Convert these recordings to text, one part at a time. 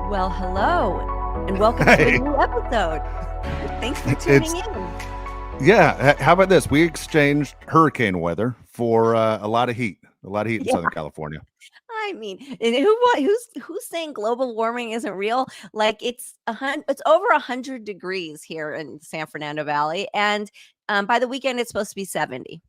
Well, hello, and welcome to a Hey, new episode. Thanks for tuning it's in. How about this? We exchanged hurricane weather for a lot of heat in Yeah, Southern California. I mean, and who's saying global warming isn't real? Like it's over 100 degrees here in San Fernando Valley, and by the weekend it's supposed to be 70.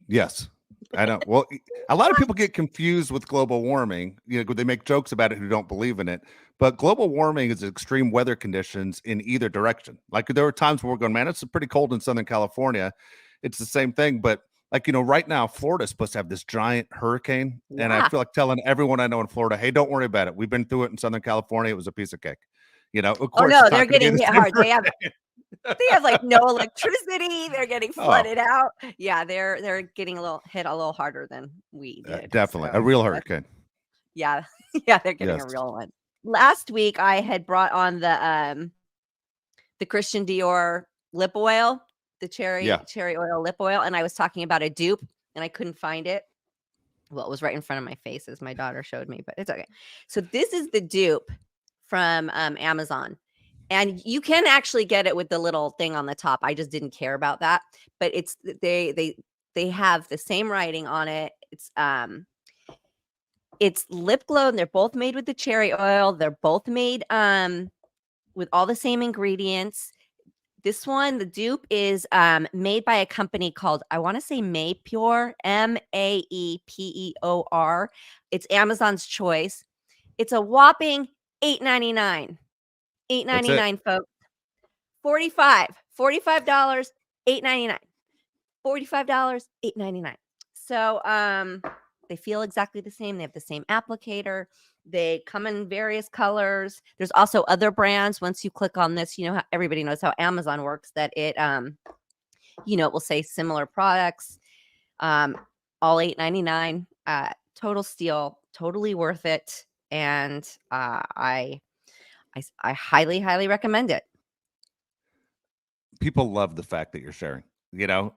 Yes, I know. Well, a lot of people get confused with global warming. They make jokes about it who don't believe in it. But global warming is extreme weather conditions in either direction. Like there were times where we're going, man, it's pretty cold in Southern California. It's the same thing, but right now, Florida's supposed to have this giant hurricane. And I Yeah. feel like telling everyone I know in Florida, hey, don't worry about it. We've been through it in Southern California. It was a piece of cake. Of Oh course, no, it's they're not going to be getting the hit same hard. hurricane. They have like no electricity. They're getting Oh, flooded out. Yeah, they're getting a little harder than we did. definitely. A So real that's, hurricane. yeah, yeah, they're getting a Yes. real one. Last week I had brought on the Christian Dior lip oil, the Yeah. cherry oil lip oil, and I was talking about a dupe and I couldn't find it. Well, it was right in front of my face as my daughter showed me, but it's okay. So this is the dupe from Amazon. And you can actually get it with the little thing on the top. I just didn't care about that. But they have the same writing on it. It's lip glow, and they're both made with the cherry oil. They're both made with all the same ingredients. This one, the dupe is made by a company called, I want to say Maepeor, Maepeor. It's Amazon's choice. It's a whopping $8.99. Eight That's ninety it. nine, folks. 45 $45, 8.99. $45, 8.99. So they feel exactly the same. They have the same applicator. They come in various colors. There's also other brands. Once you click on this, how everybody knows how Amazon works, that it it will say similar products. All 8.99. Total steal, totally worth it. And I highly, highly recommend it. People love the fact that you're sharing,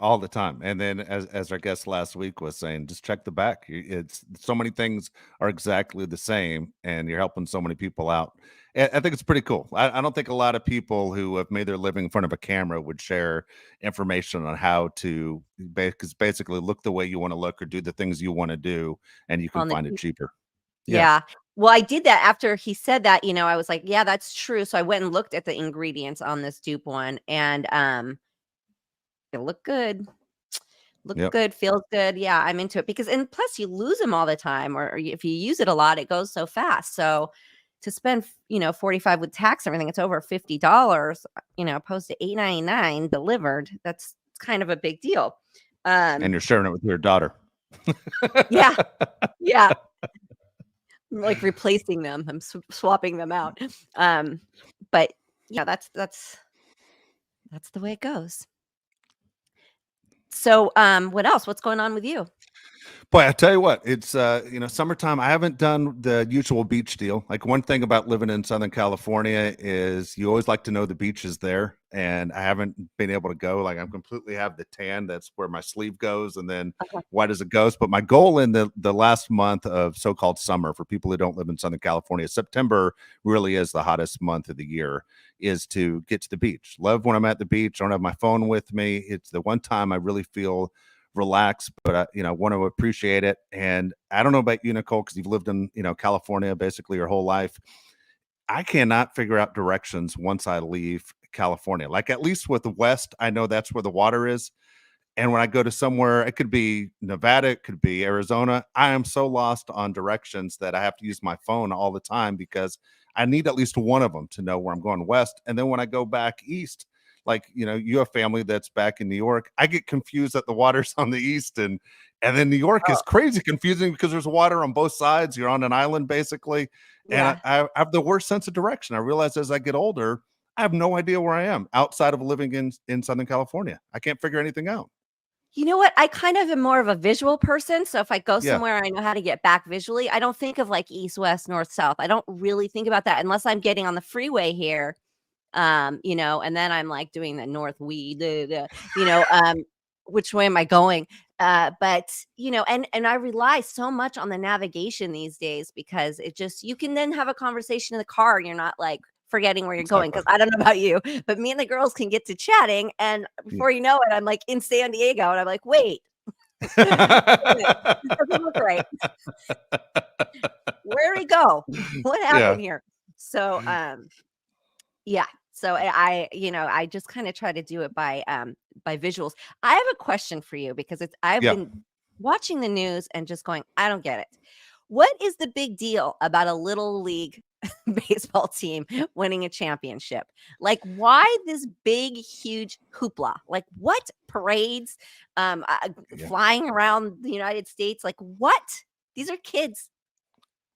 all the time. And then as our guest last week was saying, just check the back. It's so many things are exactly the same, and you're helping so many people out. I think it's pretty cool. I don't think a lot of people who have made their living in front of a camera would share information on how to basically look the way you want to look or do the things you want to do, and you can On the find it cheaper. Yeah. Yeah. Well, I did that after he said that, I was like, yeah, that's true. So I went and looked at the ingredients on this dupe one, and it looked good. Looked Yep. good, feels good. Yeah, I'm into it because, and plus you lose them all the time, or if you use it a lot, it goes so fast. So to spend, 45 with tax and everything, it's over $50, opposed to 8.99 delivered. That's kind of a big deal. And Um, you're sharing it with your daughter. yeah, yeah. I'm like replacing them. I'm swapping them out. But yeah, that's the way it goes. So, what else? What's going on with you? Boy, I tell you what, it's summertime. I haven't done the usual beach deal. Like one thing about living in Southern California is you always like to know the beach is there, and I haven't been able to go. Like I'm completely have the tan. That's where my sleeve goes, and then Okay. white as a ghost. But my goal in the last month of so-called summer for people who don't live in Southern California, September really is the hottest month of the year. Is to get to the beach. Love when I'm at the beach. I don't have my phone with me. It's the one time I really feel relax, but I want to appreciate it. And I don't know about you, Nicole, because you've lived in California basically your whole life. I cannot figure out directions once I leave California. Like at least with the West, I know that's where the water is. And when I go to somewhere, it could be Nevada, it could be Arizona. I am so lost on directions that I have to use my phone all the time because I need at least one of them to know where I'm going west. And then when I go back east, like you have family that's back in New York, I get confused that the water's on the east, and then New York Oh, is crazy confusing because there's water on both sides. You're on an island basically, and yeah. I have the worst sense of direction. I realize as I get older, I have no idea where I am outside of living in Southern California. I can't figure anything out. You know what? I kind of am more of a visual person. So if I go Yeah. somewhere, I know how to get back visually. I don't think of like east, west, north, south. I don't really think about that unless I'm getting on the freeway here. And then I'm like doing the north weed, which way am I going? But and I rely so much on the navigation these days because you can then have a conversation in the car and you're not like forgetting where you're going. Exactly. Cause I don't know about you, but me and the girls can get to chatting. And Yeah. before you know it, I'm like in San Diego and I'm like, wait, wait a minute, this doesn't look right. Where do we go? What Yeah. happened here? So, yeah. So I just kind of try to do it by visuals. I have a question for you because I've Yeah. been watching the news and just going, I don't get it. What is the big deal about a little league baseball team winning a championship? Like, why this big, huge hoopla? Like, what parades, Yeah. flying around the United States? Like, what? These are kids.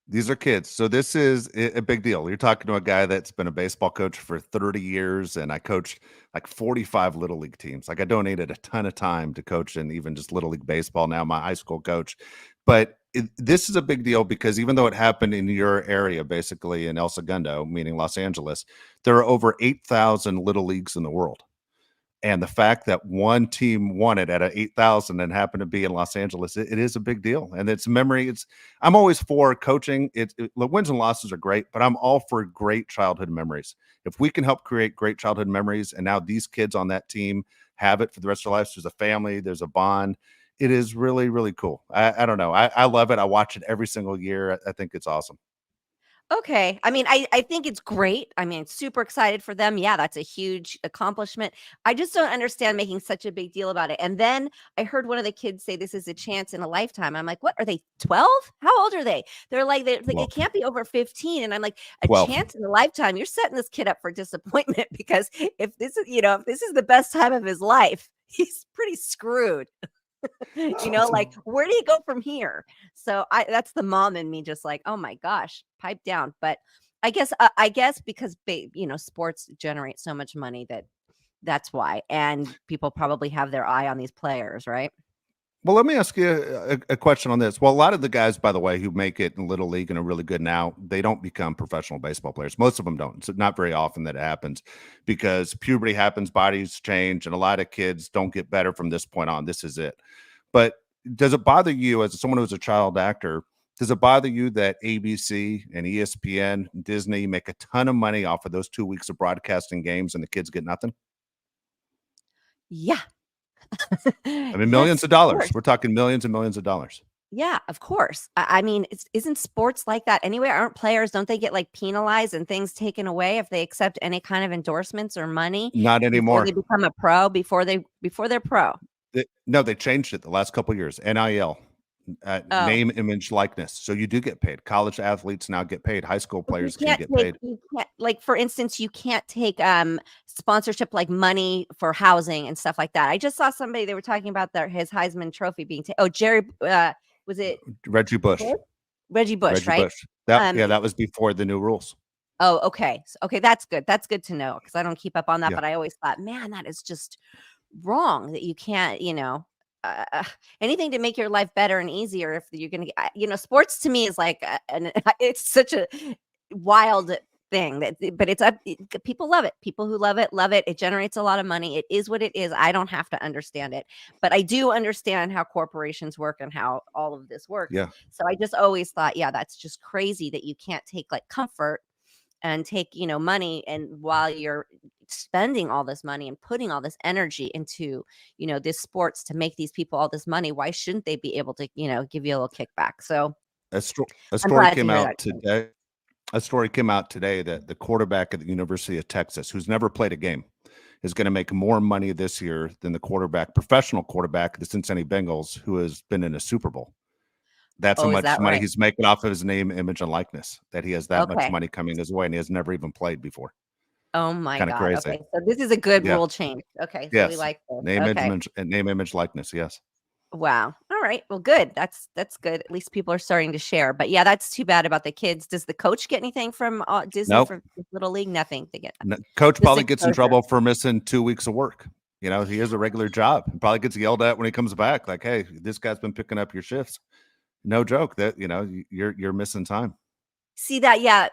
These are kids. So this is a big deal. You're talking to a guy that's been a baseball coach for 30 years, and I coached like 45 little league teams. Like I donated a ton of time to coach and even just little league baseball. Now my high school coach, but this is a big deal because even though it happened in your area, basically in El Segundo, meaning Los Angeles, there are over 8,000 little leagues in the world. And the fact that one team won it at a 8,000 and happened to be in Los Angeles, it is a big deal. And it's memory. I'm always for coaching. The wins and losses are great, but I'm all for great childhood memories. If we can help create great childhood memories, and now these kids on that team have it for the rest of their lives, there's a family, there's a bond. It is really, really cool. I don't know. I love it. I watch it every single year. I think it's awesome. Okay. I mean, I think it's great. I mean, super excited for them. Yeah, that's a huge accomplishment. I just don't understand making such a big deal about it. And then I heard one of the kids say this is a chance in a lifetime. I'm like, what are they, 12? How old are they? They're like, Well, it can't be over 15. And I'm like, a 12. chance in a lifetime. You're setting this kid up for disappointment because if this is the best time of his life, he's pretty screwed. Like where do you go from here? So that's the mom in me just like, oh my gosh, pipe down. But I guess because sports generate so much money that's why. And people probably have their eye on these players, right? Well, let me ask you a question on this. Well, a lot of the guys, by the way, who make it in Little League and are really good now, they don't become professional baseball players. Most of them don't. It's not very often that it happens because puberty happens, bodies change, and a lot of kids don't get better from this point on. This is it. But does it bother you, as someone who's a child actor, does it bother you that ABC and ESPN, Disney make a ton of money off of those 2 weeks of broadcasting games and the kids get nothing? Yeah. I mean, Yes, millions of of dollars. course. We're talking millions and millions of dollars. Yeah, of course. I mean, isn't sports like that anyway? Aren't players, don't they get like penalized and things taken away if they accept any kind of endorsements or money Not before anymore. they become a pro, before they're pro? No, they changed it the last couple of years. NIL, Oh, name, image, likeness. So you do get paid. College athletes now get paid. High school but players can get paid. you can't like for instance, you can't take sponsorship like money for housing and stuff like that. I just saw somebody they were talking about his Heisman trophy being Jerry was it Reggie Bush. Bush? Reggie Bush, Reggie right? Bush. That Um yeah, that was before the new rules. oh, okay. Okay, that's good. That's good to know because I don't keep up on that, Yeah. but I always thought, man, that is just wrong that you can't, anything to make your life better and easier if you're going to, sports to me is like, it's such a wild thing but it's up. People love it. People who love it. It generates a lot of money. It is what it is. I don't have to understand it, but I do understand how corporations work and how all of this works. Yeah. So I just always thought, yeah, that's just crazy that you can't take like comfort and take money and while you're spending all this money and putting all this energy into this sports to make these people all this money, why shouldn't they be able to give you a little kickback? So A I'm story glad to came hear out that. today. A story came out today that the quarterback at the University of Texas, who's never played a game, is going to make more money this year than the professional quarterback, the Cincinnati Bengals, who has been in a Super Bowl. That's how Oh, is much that money right? he's making off of his name, image, and likeness, that he has that much Okay. money coming his way, and he has never even played before. Oh my Kind of god. crazy. Okay, so this is a good Yeah. rule change. Okay, so we Yes. like this. Name, Okay. name, image, likeness. Yes. Wow. All right. Well, good. That's good. At least people are starting to share. But yeah, that's too bad about the kids. Does the coach get anything from Disney Nope. for Little League? Nothing. They get nothing. Coach Just probably gets in exposure. trouble for missing 2 weeks of work. He has a regular job. He probably gets yelled at when he comes back. Like, hey, this guy's been picking up your shifts. No joke. That you're missing time. See that? Yeah,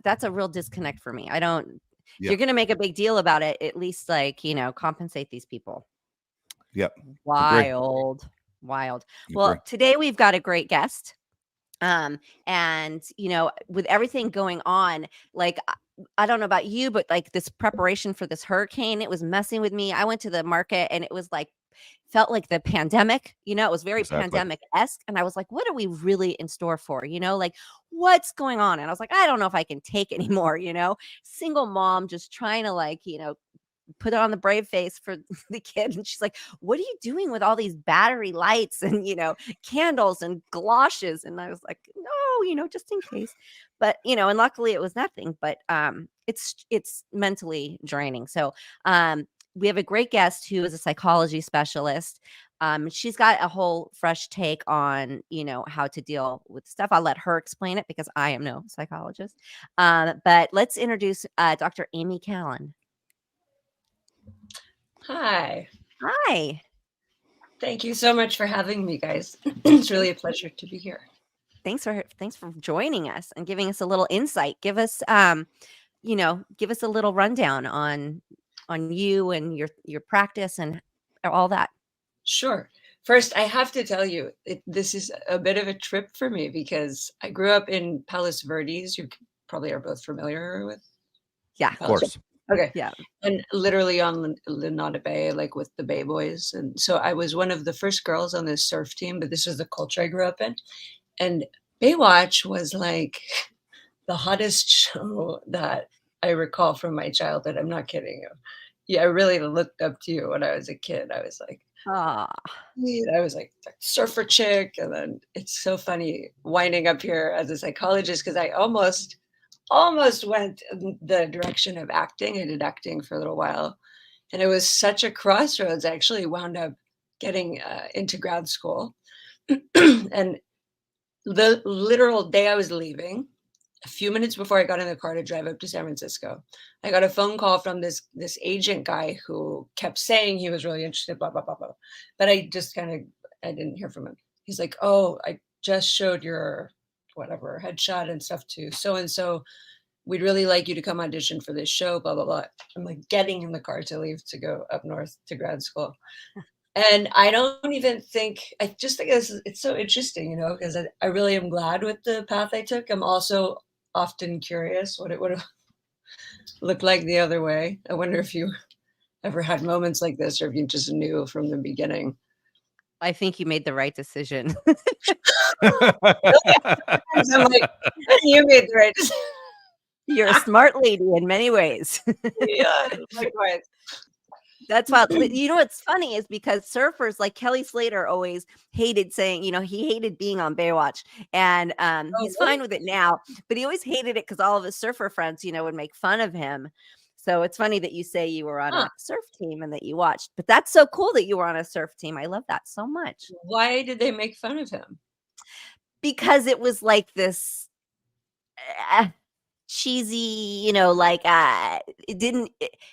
that's a real disconnect for me. I don't. If Yeah. you're gonna make a big deal about it, at least like compensate these people. Yep. Agree. Wild. Wild. Agree. Well, today we've got a great guest. And with everything going on, like I don't know about you, but like this preparation for this hurricane, it was messing with me. I went to the market and it was like felt like the pandemic, it was very Exactly. pandemic-esque. And I was like, what are we really in store for? Like what's going on? And I was like, I don't know if I can take anymore, single mom just trying to like, put on the brave face for the kid. And she's like, what are you doing with all these battery lights and, candles and galoshes? And I was like, no, just in case. But, and luckily it was nothing, but it's mentally draining. So we have a great guest who is a psychology specialist. She's got a whole fresh take on, how to deal with stuff. I'll let her explain it because I am no psychologist. But let's introduce Dr. Amie Callon. Hi. Hi. Thank you so much for having me, guys. It's really a pleasure to be here. Thanks for joining us and giving us a little insight. Give us give us a little rundown on you and your practice and all that. Sure. First, I have to tell you, this is a bit of a trip for me because I grew up in Palos Verdes. You probably are both familiar with. Yeah, Of course. Okay. Yeah. And literally on Lenata Bay, like with the Bay Boys. And so I was one of the first girls on this surf team, but this was the culture I grew up in. And Baywatch was like the hottest show that I recall from my childhood. I'm not kidding you. Yeah, I really looked up to you when I was a kid. I was like, surfer chick. And then it's so funny winding up here as a psychologist because I almost went in the direction of acting. I did acting for a little while. And it was such a crossroads. I actually wound up getting into grad school. And the literal day I was leaving, a few minutes before I got in the car to drive up to San Francisco, I got a phone call from this agent guy who kept saying he was really interested, blah, blah, blah, blah. But I just I didn't hear from him. He's like, oh, I just showed your whatever headshot and stuff to so-and-so. We'd really like you to come audition for this show, blah, blah, blah. I'm like getting in the car to leave to go up north to grad school. And I don't even think, I just think it's so interesting, because I really am glad with the path I took. I'm also often curious what it would have looked like the other way. I wonder if you ever had moments like this or if you just knew from the beginning. I think you made the right decision. I'm like, you made the right decision. You're a smart lady in many ways. Yeah, likewise. That's why, what's funny is because surfers like Kelly Slater always hated saying, he hated being on Baywatch, and he's fine with it now, but he always hated it because all of his surfer friends, would make fun of him. So it's funny that you say you were on a surf team and that you watched, but that's so cool that you were on a surf team. I love that so much. Why did they make fun of him? Because it was like this cheesy,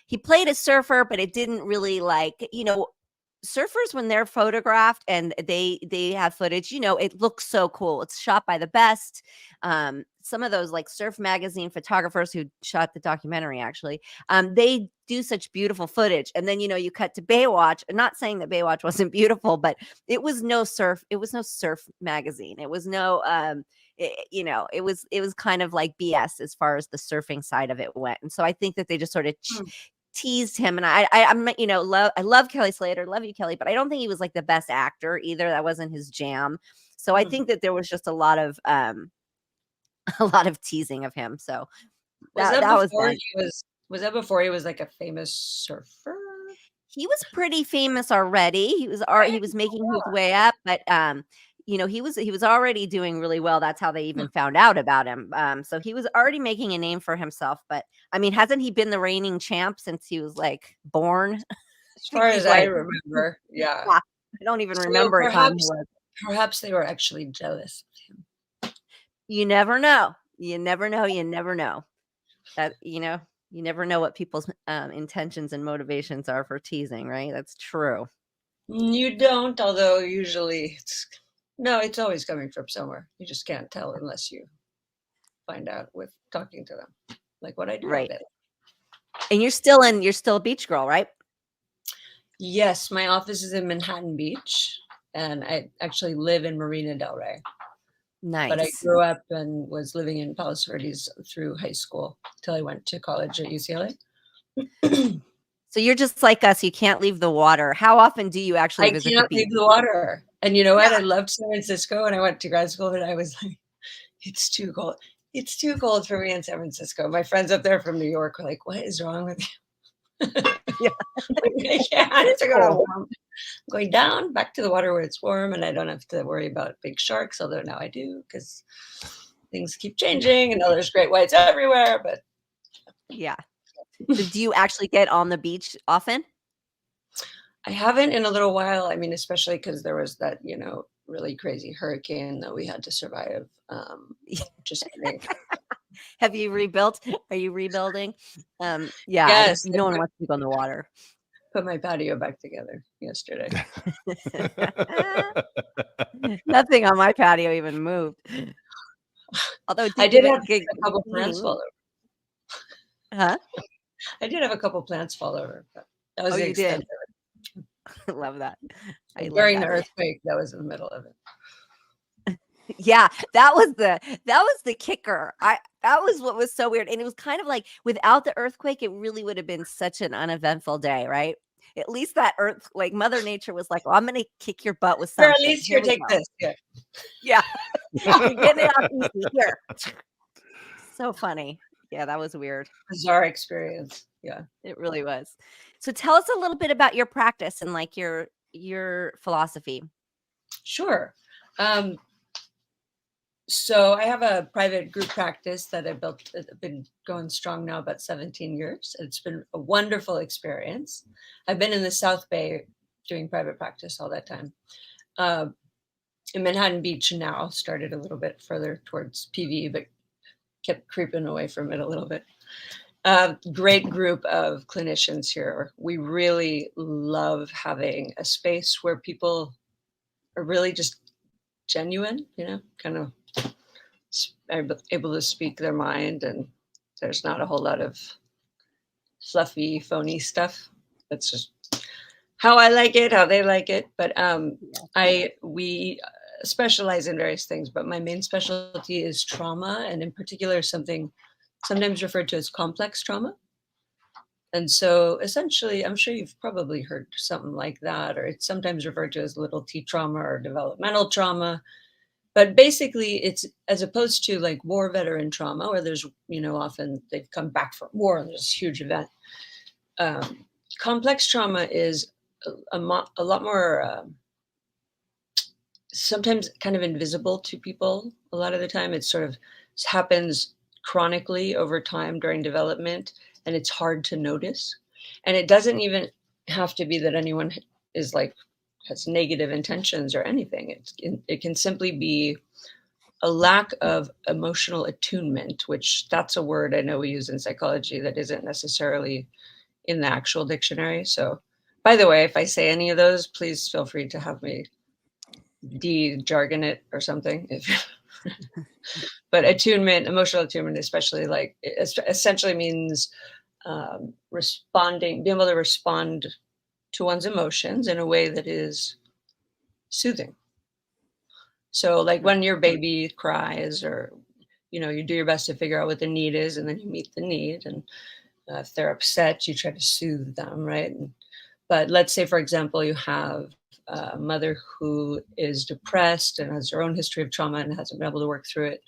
he played a surfer, but it didn't really surfers when they're photographed and they have footage, it looks so cool. It's shot by the best. Some of those like surf magazine photographers who shot the documentary, actually, they do such beautiful footage. And then, you cut to Baywatch. I'm not saying that Baywatch wasn't beautiful, but it was no surf magazine. It was no, it was kind of like BS as far as the surfing side of it went. And so I think that they just sort of teased him. And I'm I love Kelly Slater, love you, Kelly, but I don't think he was like the best actor either. That wasn't his jam. So I think that there was just a lot of teasing of him. So was that before he was like a famous surfer? He was pretty famous already. He was making his way up, but he was already doing really well. That's how they even found out about him. So he was already making a name for himself. But I mean, hasn't he been the reigning champ since he was like born? As far as I remember, yeah. I don't even remember a time. Perhaps they were actually jealous of him. You never know. You never know. You never know. That you never know what people's intentions and motivations are for teasing, right? That's true. You don't, although usually it's always coming from somewhere. You just can't tell unless you find out with talking to them, like what I do. Right. And you're still a beach girl, right? Yes, my office is in Manhattan Beach, and I actually live in Marina Del Rey. But I Nice. grew up and was living in Palos Verdes through high school till I went to college at UCLA. So you're just like us. You can't leave the water. How often do you actually I visit the can't beach? leave the water. And you know what? Yeah. I loved San Francisco and I went to grad school, but I was like, it's too cold. It's too cold for me in San Francisco. My friends up there from New York were like, what is wrong with you? Yeah. I can't to go to warm. Going down back to the water where it's warm and I don't have to worry about big sharks, although now I do because things keep changing and now there's great whites everywhere. But Yeah. So do you actually get on the beach often? I haven't in a little while. I mean, especially because there was that, really crazy hurricane that we had to survive. Just kidding. Have you rebuilt? Are you rebuilding? Yeah, Yes, I no one wants to go in the water. put my patio back together yesterday. Nothing on my patio even moved. Although it I did did have get a couple plants fall over. Huh? I did have a couple plants fall over, but that was Oh, the you extent did. of I love that. I it. love During the that. earthquake, that was in the middle of it. Yeah, that was the kicker. That was what was so weird. And it was kind of like without the earthquake, it really would have been such an uneventful day, right? At least that like Mother Nature was like, well, I'm gonna kick your butt with Here, something. at least Here here, we take go. this. Yeah. Yeah. You're getting it off easy. Here. So funny. Yeah, that was weird. Bizarre experience. Yeah. It really was. So tell us a little bit about your practice and like your philosophy. Sure. So I have a private group practice that I built. I've been going strong now about 17 years. It's been a wonderful experience. I've been in the South Bay doing private practice all that time. In Manhattan Beach now, started a little bit further towards PV, but kept creeping away from it a little bit. Great group of clinicians here. We really love having a space where people are really just genuine, kind of able to speak their mind, and there's not a whole lot of fluffy, phony stuff. That's just how I like it, how they like it. But we specialize in various things, but my main specialty is trauma, and in particular, something sometimes referred to as complex trauma. And so essentially, I'm sure you've probably heard something like that, or it's sometimes referred to as little t trauma or developmental trauma. But basically, it's as opposed to like war veteran trauma, where there's, often they've come back from war and there's a huge event. Complex trauma is a lot more sometimes kind of invisible to people. A lot of the time, it sort of happens chronically over time during development, and it's hard to notice. And it doesn't even have to be that anyone is like has negative intentions or anything. It can simply be a lack of emotional attunement, which that's a word I know we use in psychology that isn't necessarily in the actual dictionary. So, by the way, if I say any of those, please feel free to have me de-jargon it or something. But attunement, emotional attunement, especially, like it essentially means being able to respond to one's emotions in a way that is soothing. So, like when your baby cries, or you do your best to figure out what the need is, and then you meet the need. And if they're upset, you try to soothe them, right? But let's say, for example, you have a mother who is depressed and has her own history of trauma and hasn't been able to work through it.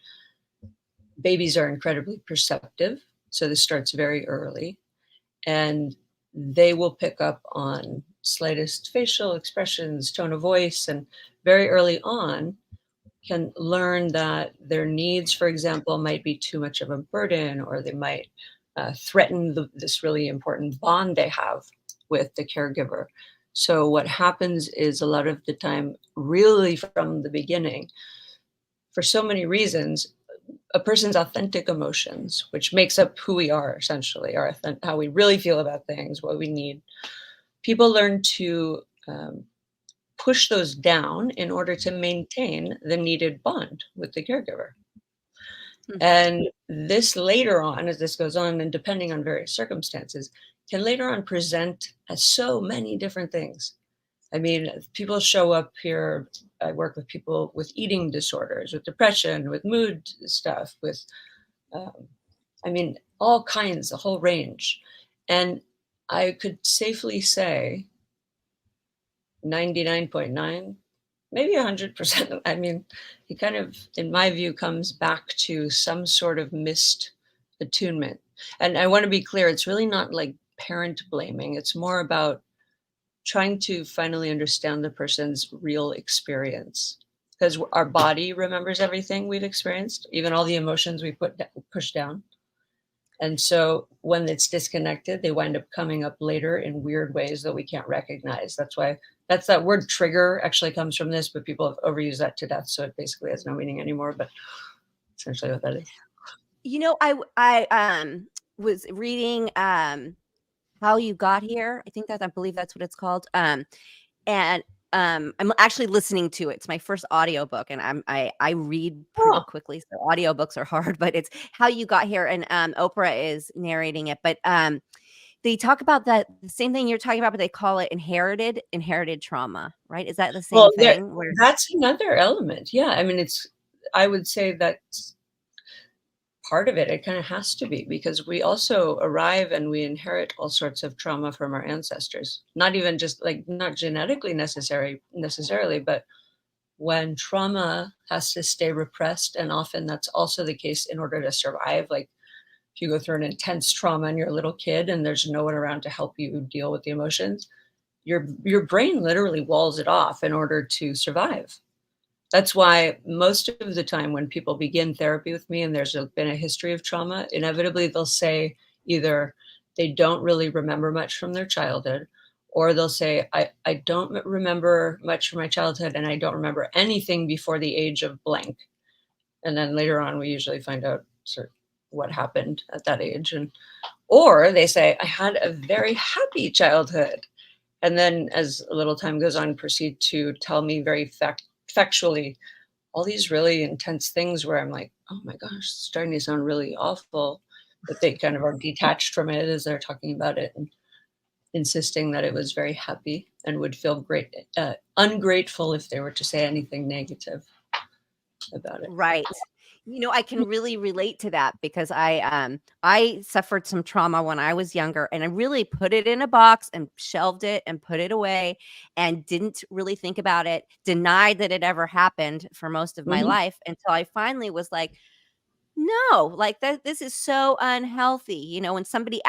Babies are incredibly perceptive, so this starts very early, and they will pick up on slightest facial expressions, tone of voice, and very early on can learn that their needs, for example, might be too much of a burden, or they might threaten this really important bond they have with the caregiver. So what happens is a lot of the time, really from the beginning, for so many reasons, a person's authentic emotions, which makes up who we are essentially, how we really feel about things, what we need. People learn to push those down in order to maintain the needed bond with the caregiver. And this later on, as this goes on, and depending on various circumstances, can later on present as so many different things. I mean, people show up here. I work with people with eating disorders, with depression, with mood stuff, with, I mean, all kinds, a whole range. And I could safely say 99.9, maybe 100%. I mean, it kind of, in my view, comes back to some sort of missed attunement. And I want to be clear, it's really not like parent blaming. It's more about trying to finally understand the person's real experience, because our body remembers everything we've experienced, even all the emotions we push down. And so when it's disconnected, they wind up coming up later in weird ways that we can't recognize. That's why that word trigger actually comes from this, but people have overused that to death. So it basically has no meaning anymore, but essentially what that is. You know, I was reading How You Got Here. I believe that's what it's called. And I'm actually listening to it. It's my first audiobook, and I read pretty Oh, quickly, so audiobooks are hard, but it's How You Got Here, and Oprah is narrating it. But they talk about that the same thing you're talking about, but they call it inherited trauma, right? Is that the same well, thing? Where that's another element. Yeah. I mean, I would say that's part of it. It kind of has to be, because we also arrive and we inherit all sorts of trauma from our ancestors, not even just like, not genetically necessarily, but when trauma has to stay repressed, and often that's also the case in order to survive. Like if you go through an intense trauma and you're a little kid and there's no one around to help you deal with the emotions, your brain literally walls it off in order to survive. That's why most of the time when people begin therapy with me and been a history of trauma, inevitably they'll say either they don't really remember much from their childhood, or they'll say, I don't remember much from my childhood and I don't remember anything before the age of blank. And then later on, we usually find out sort of what happened at that age. Or they say, I had a very happy childhood. And then as a little time goes on, proceed to tell me very factually all these really intense things where I'm like, oh my gosh, it's starting to sound really awful. But they kind of are detached from it as they're talking about it and insisting that it was very happy and would feel ungrateful if they were to say anything negative about it. right. You know, I can really relate to that because I suffered some trauma when I was younger, and I really put it in a box and shelved it and put it away and didn't really think about it, denied that it ever happened for most of my Mhm. life until I finally was like, no, like that this is so unhealthy. You know, when somebody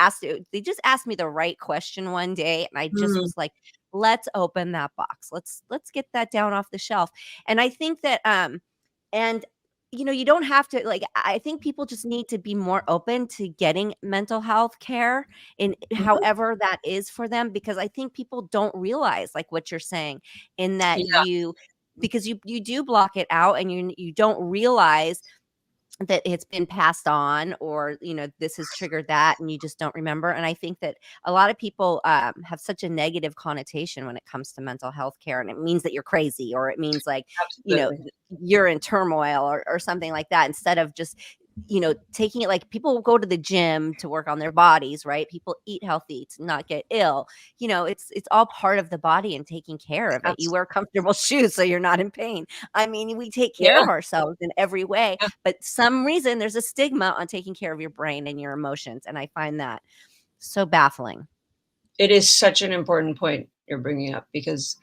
they just asked me the right question one day, and I just Mm. was like, let's open that box. Let's get that down off the shelf. And I think that and you know, you don't have to like I think people just need to be more open to getting mental health care in Mhm. however that is for them, because I think people don't realize like what you're saying in that Yeah, because you do block it out, and you don't realize that it's been passed on, or you know, this has triggered that and you just don't remember. And I think that a lot of people have such a negative connotation when it comes to mental health care, and it means that you're crazy, or it means like, you know, absolutely. you're in turmoil, or something like that, instead of just, you know, taking it like people go to the gym to work on their bodies, right? People eat healthy to not get ill. You know, it's all part of the body and taking care of it. You wear Absolutely. comfortable shoes so you're not in pain. I mean, we take care Yeah. of ourselves in every way, Yeah. but some reason there's a stigma on taking care of your brain and your emotions, and I find that so baffling. It is such an important point you're bringing up, because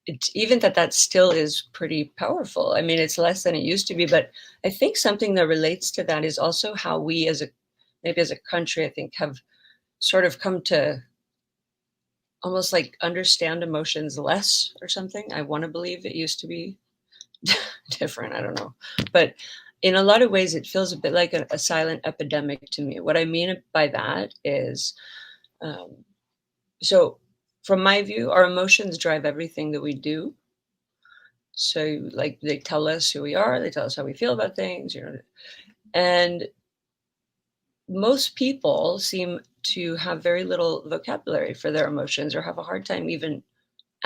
it's even that still is pretty powerful. I mean, it's less than it used to be, but I think something that relates to that is also how we maybe as a country, I think, have sort of come to almost like understand emotions less or something. I want to believe it used to be different. I don't know. But in a lot of ways, it feels a bit like a silent epidemic to me. What I mean by that is, um, so from my view, our emotions drive everything that we do. So, like, they tell us who we are, they tell us how we feel about things, you know. And most people seem to have very little vocabulary for their emotions, or have a hard time even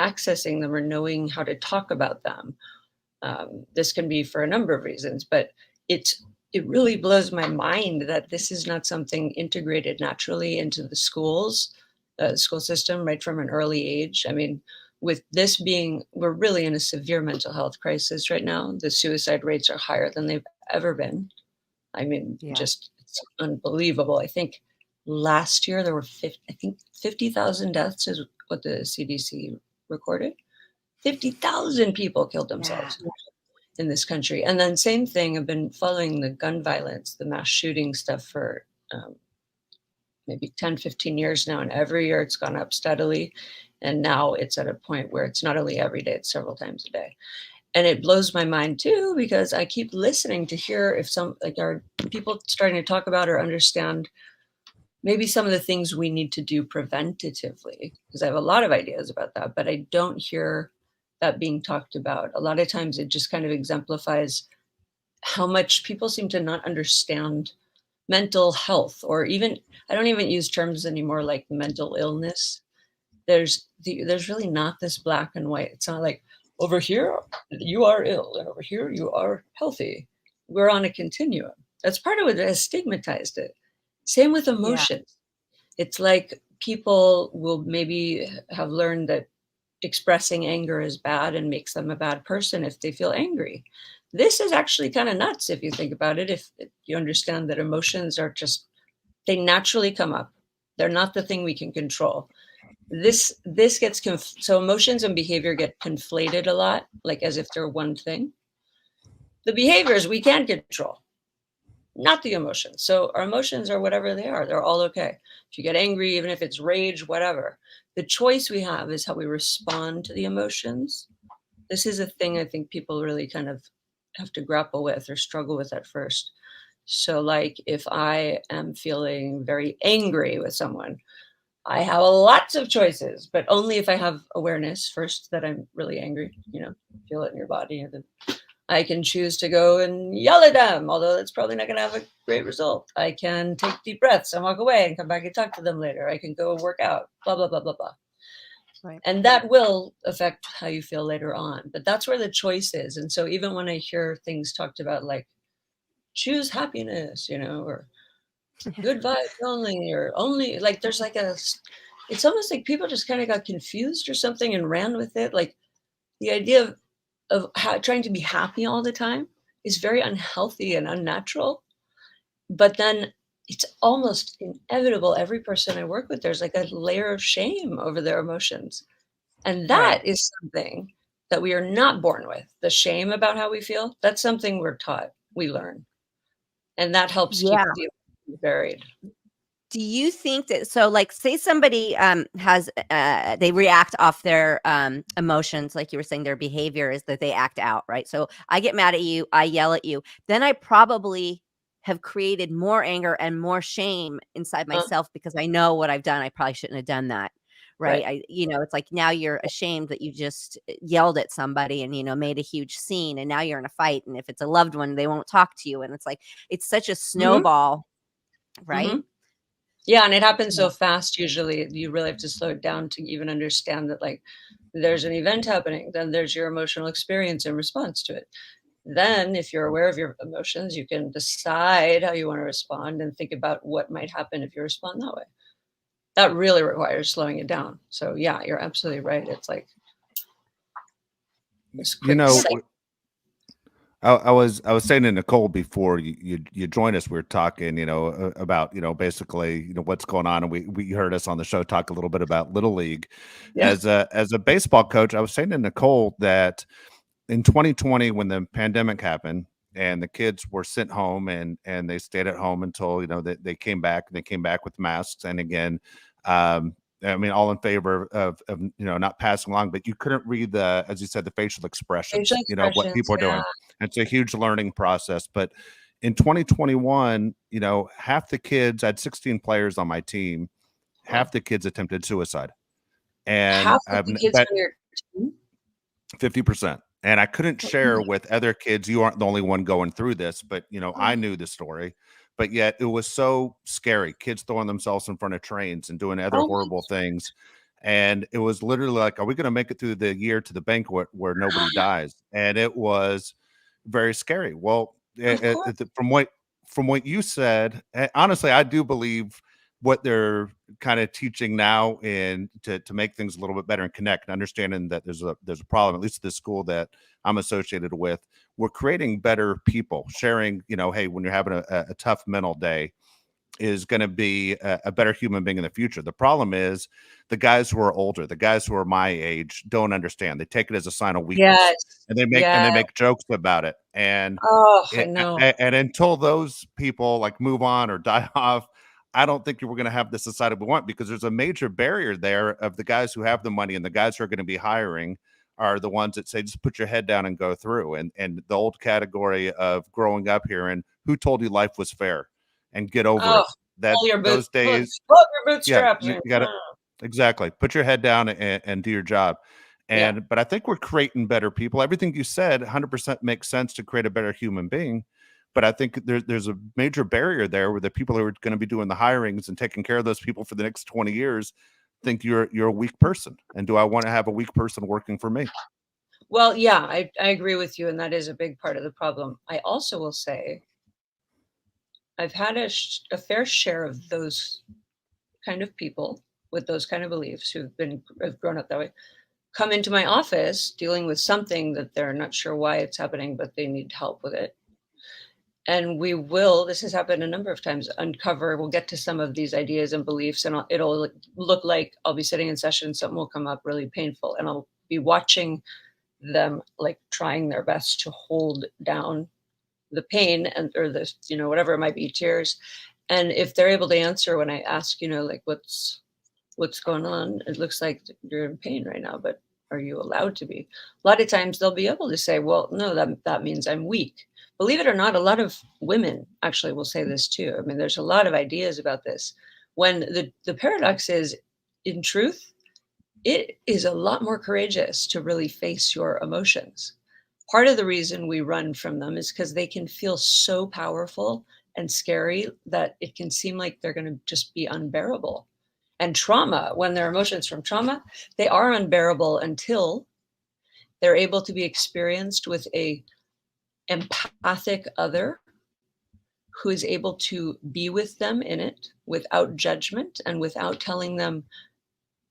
accessing them or knowing how to talk about them. This can be for a number of reasons, but it really blows my mind that this is not something integrated naturally into the schools, school system right from an early age. I mean, with this being, we're really in a severe mental health crisis right now. The suicide rates are higher than they've ever been. I mean, Yeah. just it's unbelievable. I think last year there were 50,000 deaths is what the CDC recorded. 50,000 people killed themselves in this country. And then same thing, I've been following the gun violence, the mass shooting stuff for maybe 10, 15 years now. And every year it's gone up steadily. And now it's at a point where it's not only every day, it's several times a day. And it blows my mind too, because I keep listening to hear if some, like, are people starting to talk about or understand maybe some of the things we need to do preventatively, because I have a lot of ideas about that, but I don't hear that being talked about. A lot of times it just kind of exemplifies how much people seem to not understand mental health, or even, I don't even use terms anymore like mental illness. There's really not this black and white. It's not like over here you are ill and over here you are healthy. We're on a continuum. That's part of what has stigmatized it. Same with emotions. It's like people will maybe have learned that expressing anger is bad and makes them a bad person if they feel angry. This is actually kind of nuts if you think about it. If you understand that emotions are just, they naturally come up. They're not the thing we can control. This gets so emotions and behavior get conflated a lot, like as if they're one thing. The behaviors we can control, not the emotions. So our emotions are whatever they are. They're all okay. If you get angry, even if it's rage, whatever, the choice we have is how we respond to the emotions. This is a thing I think people really kind of have to grapple with or struggle with at first. So like if I am feeling very angry with someone, I have lots of choices, but only if I have awareness first that I'm really angry, feel it in your body. And then I can choose to go and yell at them, although that's probably not going to have a great result. I can take deep breaths and walk away and come back and talk to them later. I can go work out, blah, blah, blah, blah, blah. Right. And that will affect how you feel later on. But that's where the choice is. And so even when I hear things talked about like choose happiness, or good vibes only, or only, like there's like it's almost like people just kind of got confused or something and ran with it. Like the idea of trying to be happy all the time is very unhealthy and unnatural. But then it's almost inevitable. Every person I work with, there's like a layer of shame over their emotions. And that is something that we are not born with. The shame about how we feel, that's something we're taught, we learn. And that helps keep the emotions buried. Do you think that, so like say somebody has they react off their emotions, like you were saying, their behavior is that they act out, right? So I get mad at you, I yell at you, then I probably have created more anger and more shame inside myself because I know what I've done. I probably shouldn't have done that. Right. It's like now you're ashamed that you just yelled at somebody and, made a huge scene, and now you're in a fight. And if it's a loved one, they won't talk to you. And it's like, it's such a snowball, right? Yeah, and it happens so fast. Usually you really have to slow it down to even understand that, like, there's an event happening, then there's your emotional experience in response to it. Then if you're aware of your emotions, you can decide how you want to respond and think about what might happen if you respond that way. That really requires slowing it down. So yeah, you're absolutely right. It's like this quick cycle. I was saying to Nicole before you joined us, we were talking, about, basically, what's going on. And we heard us on the show talk a little bit about Little League. As a baseball coach. I was saying to Nicole that in 2020, when the pandemic happened and the kids were sent home and they stayed at home until, they came back, and they came back with masks. And again, I mean, all in favor of not passing along, but you couldn't read as you said, the facial expressions, what people are doing. It's a huge learning process. But in 2021, half the kids, I had 16 players on my team, half the kids attempted suicide. And half of the kids on your team? 50%. And I couldn't share with other kids, you aren't the only one going through this, but I knew the story. But yet it was so scary. Kids throwing themselves in front of trains and doing other horrible things. And it was literally like, are we going to make it through the year to the banquet where nobody dies? And it was very scary. Well, from what you said, honestly, I do believe what they're kind of teaching now and to make things a little bit better and connect and understanding that there's a problem, at least at this school that I'm associated with. We're creating better people, sharing, hey, when you're having a tough mental day, is going to be a better human being in the future. The problem is the guys who are older, the guys who are my age, don't understand. They take it as a sign of weakness, Yes. and they make jokes about it. And Oh, I know. and until those people like move on or die off, I don't think we're going to have the society we want, because there's a major barrier there of the guys who have the money, and the guys who are going to be hiring are the ones that say, just put your head down and go through. And the old category of growing up here and who told you life was fair and get over it. That pull your those days, pull your bootstraps. you got to exactly put your head down and do your job. And but I think we're creating better people. Everything you said 100% makes sense to create a better human being. But I think there's a major barrier there where the people who are going to be doing the hirings and taking care of those people for the next 20 years think you're a weak person. And do I want to have a weak person working for me? Well, yeah, I agree with you, and that is a big part of the problem. I also will say I've had a fair share of those kind of people with those kind of beliefs have grown up that way, come into my office dealing with something that they're not sure why it's happening, but they need help with it. And this has happened a number of times, we'll get to some of these ideas and beliefs, and it'll look like I'll be sitting in session, something will come up really painful, and I'll be watching them like trying their best to hold down the pain or the, whatever it might be, tears. And if they're able to answer when I ask, like, what's going on? It looks like you're in pain right now, but are you allowed to be? A lot of times they'll be able to say, well, no, that means I'm weak. Believe it or not, a lot of women actually will say this too. I mean, there's a lot of ideas about this. When the paradox is, in truth, it is a lot more courageous to really face your emotions. Part of the reason we run from them is because they can feel so powerful and scary that it can seem like they're going to just be unbearable. And trauma, when they're emotions from trauma, they are unbearable until they're able to be experienced with a empathic other who is able to be with them in it without judgment and without telling them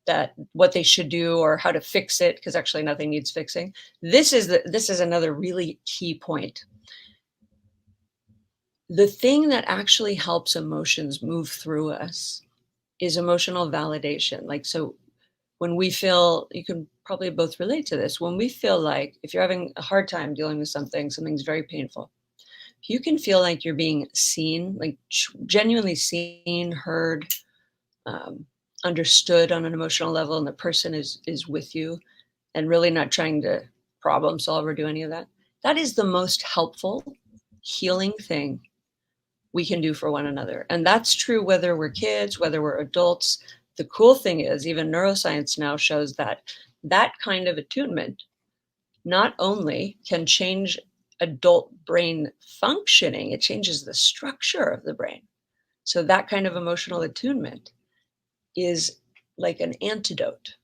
that what they should do or how to fix it, because actually nothing needs fixing. This is another really key point. The thing that actually helps emotions move through us is emotional validation. Like, so when we feel, you can probably both relate to this, when we feel like, if you're having a hard time dealing with something's very painful, you can feel like you're being seen, like genuinely seen, heard, understood on an emotional level, and the person is with you and really not trying to problem solve or do any of that. That is the most helpful, healing thing we can do for one another. And that's true whether we're kids, whether we're adults. The cool thing is, even neuroscience now shows that that kind of attunement not only can change adult brain functioning, it changes the structure of the brain. So that kind of emotional attunement is like an antidote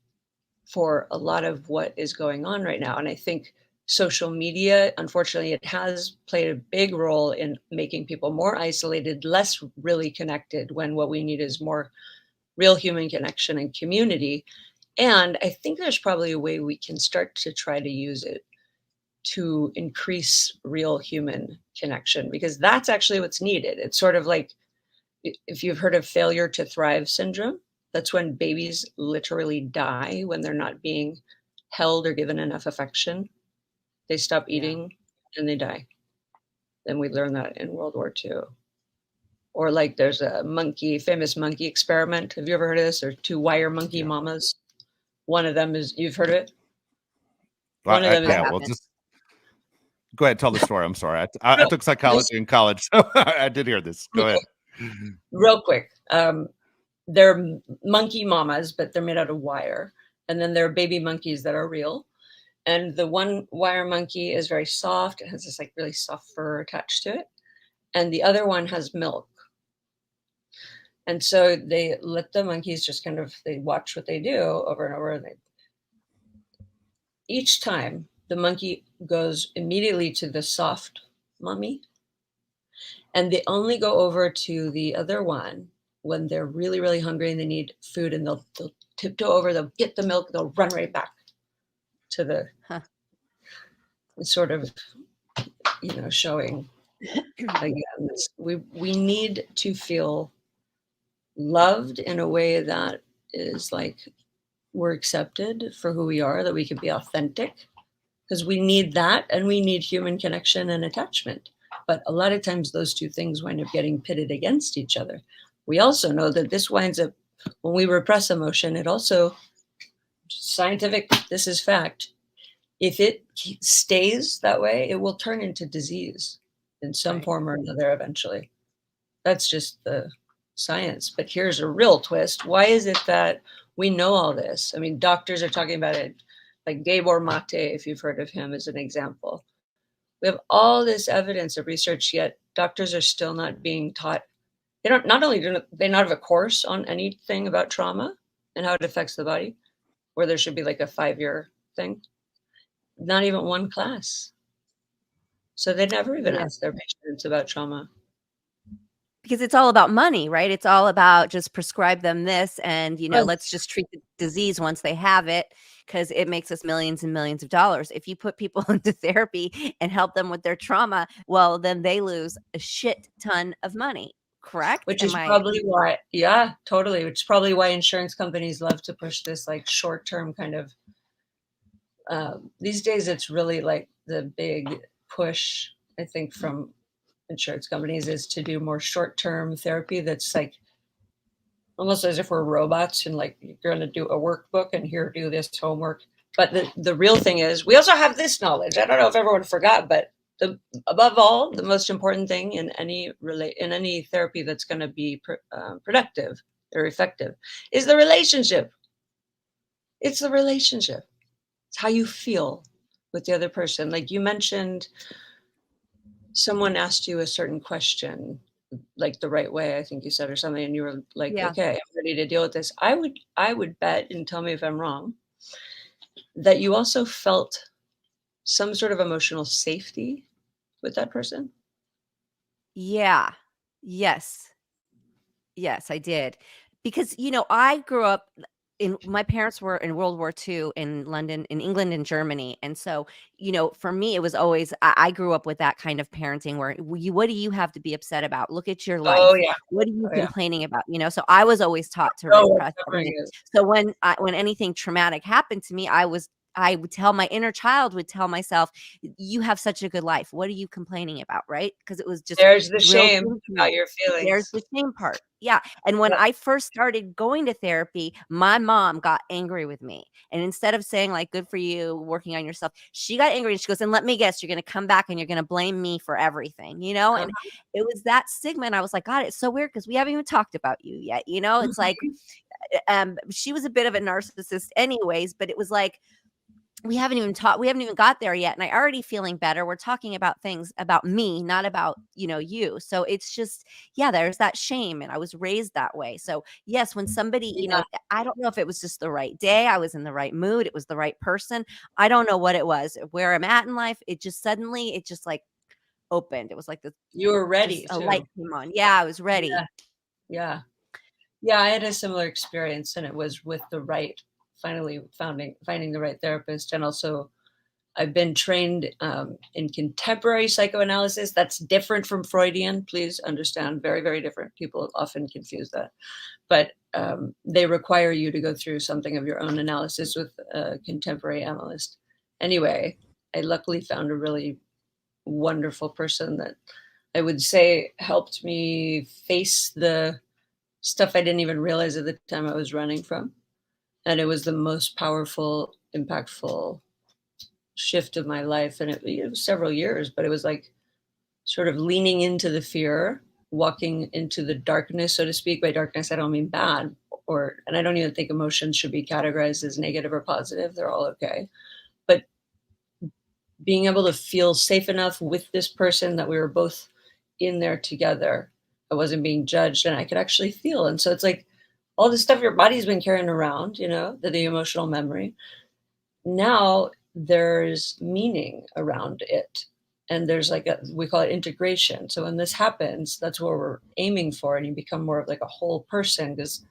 for a lot of what is going on right now. And I think social media, unfortunately, it has played a big role in making people more isolated, less really connected, when what we need is more real human connection and community. And I think there's probably a way we can start to try to use it to increase real human connection, because that's actually what's needed. It's sort of like, if you've heard of failure to thrive syndrome, that's when babies literally die when they're not being held or given enough affection. They stop eating and they die. Then we learned that in World War II. Or like there's a famous monkey experiment. Have you ever heard of this? There are 2 wire monkey mamas. One of them is, you've heard of it? One of them is, well, just go ahead, tell the story. I'm sorry. I took psychology in college, so I did hear this. Go ahead. Real quick. They're monkey mamas, but they're made out of wire. And then there are baby monkeys that are real. And the one wire monkey is very soft. It has this like really soft fur attached to it. And the other one has milk. And so they let the monkeys just they watch what they do over and over. Each time the monkey goes immediately to the soft mommy, and they only go over to the other one when they're really, really hungry and they need food, and they'll tiptoe over, they'll get the milk, they'll run right back to the sort of, showing again, we need to feel loved in a way that is like we're accepted for who we are, that we can be authentic, because we need that, and we need human connection and attachment. But a lot of times those two things wind up getting pitted against each other. We also know that this winds up, when we repress emotion, it also, scientific, this is fact, if it stays that way, it will turn into disease in some form or another eventually. That's just the science. But here's a real twist. Why is it that we know all this? I mean, doctors are talking about it, like Gabor Mate, if you've heard of him, as an example. We have all this evidence of research, yet doctors are still not being taught. They don't, not only do they not have a course on anything about trauma and how it affects the body, where there should be like a 5-year thing, not even one class. So they never even ask their patients about trauma. Because it's all about money, right? It's all about just prescribe them this and, let's just treat the disease once they have it, because it makes us millions and millions of dollars. If you put people into therapy and help them with their trauma, well, then they lose a shit ton of money, correct? Which is probably why, yeah, totally. Which is probably why insurance companies love to push this like short-term kind of, these days it's really like the big push, I think, from insurance companies is to do more short-term therapy that's like almost as if we're robots and like you're going to do a workbook and here, do this homework. But the real thing is we also have this knowledge. I don't know if everyone forgot, but above all, the most important thing in any therapy that's going to be productive or effective is the relationship. It's the relationship. It's how you feel with the other person. Like you mentioned, someone asked you a certain question, like the right way, I think you said, or something, and you were like, okay, I'm ready to deal with this. I would bet, and tell me if I'm wrong, that you also felt some sort of emotional safety with that person. Yeah. Yes. Yes, I did. Because, I grew up my parents were in World War II in London, in England and Germany. And so, for me, it was always, I grew up with that kind of parenting where what do you have to be upset about? Look at your life. Oh yeah. What are you complaining about? So I was always taught to repress. So when anything traumatic happened to me, I would tell my inner child would tell myself, you have such a good life. What are you complaining about? Right. Because it was just, there's the shame about your feelings. There's the shame part. Yeah. And when I first started going to therapy, my mom got angry with me. And instead of saying like, good for you, working on yourself, she got angry and she goes, and let me guess, you're going to come back and you're going to blame me for everything, and it was that stigma. And I was like, God, it's so weird because we haven't even talked about you yet. It's like, she was a bit of a narcissist anyways, but it was like, we haven't even got there yet. And I already feeling better. We're talking about things about me, not about, you. So it's just, there's that shame. And I was raised that way. So yes, when somebody, I don't know if it was just the right day. I was in the right mood. It was the right person. I don't know what it was, where I'm at in life. It just suddenly, like opened. It was like you were ready. A light came on. Yeah, I was ready. Yeah. I had a similar experience, and it was with finally finding the right therapist. And also I've been trained in contemporary psychoanalysis. That's different from Freudian, please understand, very, very different. People often confuse that, but they require you to go through something of your own analysis with a contemporary analyst. Anyway, I luckily found a really wonderful person that I would say helped me face the stuff I didn't even realize at the time I was running from. And it was the most powerful, impactful shift of my life. And it was several years, but it was like sort of leaning into the fear, walking into the darkness, so to speak. By darkness, I don't mean bad, and I don't even think emotions should be categorized as negative or positive. They're all okay. But being able to feel safe enough with this person that we were both in there together, I wasn't being judged, and I could actually feel. And so it's like, all the stuff your body's been carrying around, the emotional memory. Now there's meaning around it. And there's like we call it integration. So when this happens, that's what we're aiming for. And you become more of like a whole person, because